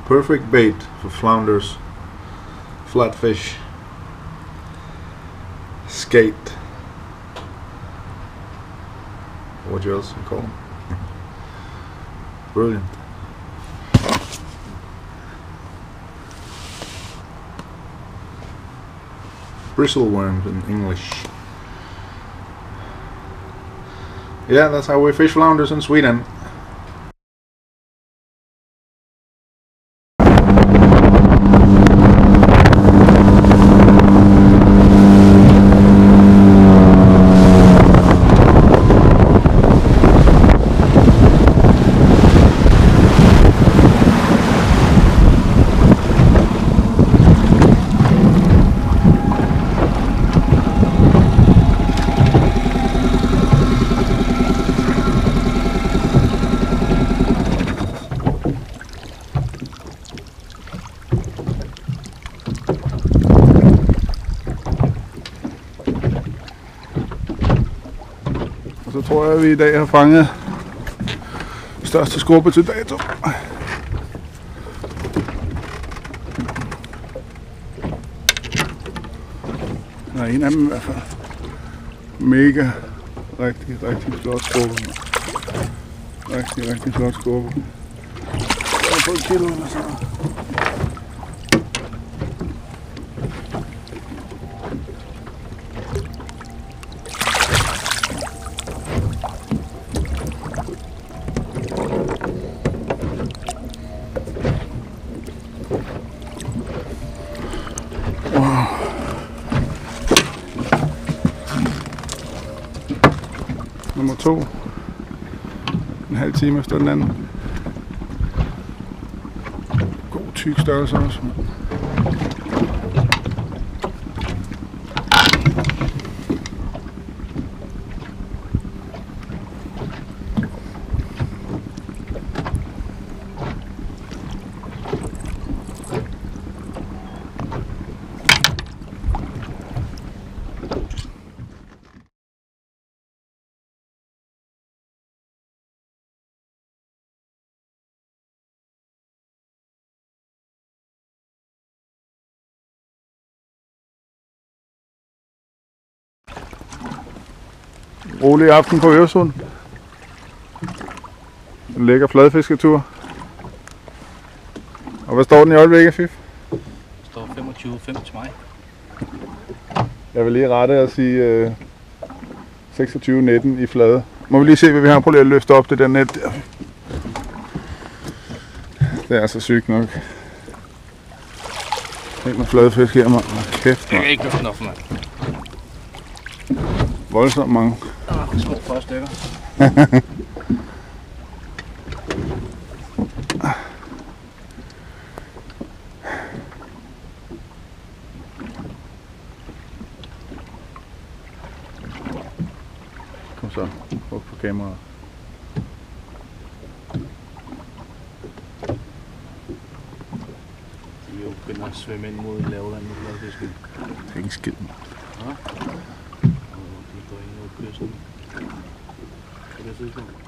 Perfect bait for flounders, flatfish, skate, what else you call them. Brilliant. Bristleworms in English. Yeah, that's how we fish flounders in Sweden. Så tror jeg, at vi i dag har fanget største skorpe til dato. Der er en af dem i hvert fald. Mega, rigtig flot skorpe. Rigtig flot skorpe. Jeg har fået et kilo eller sådan noget. Nummer 2. En halv time efter den anden. God tyk størrelse også. Rolig aften på Øresund. En lækker fladfisketur. Og hvad står den i øjeblikket, Fif? Der står 25,5 til mig. Jeg vil lige rette og sige 26,19 i flade. Må vi lige se, hvad vi har. Prøv lige at løfte op det der net der. Det er så sygt nok. Tænk med fladfisk her, mand. Kæft, Jeg kan ikke løfte den op, mand. Voldsomt mange. Små 40 stykker. Kom så, op på kameraet. De er jo begyndt at svømme ind mod lavland med fladfisken. Det er ikke skidt. Ja. Og de går ind over kysten. Kan det se sådan?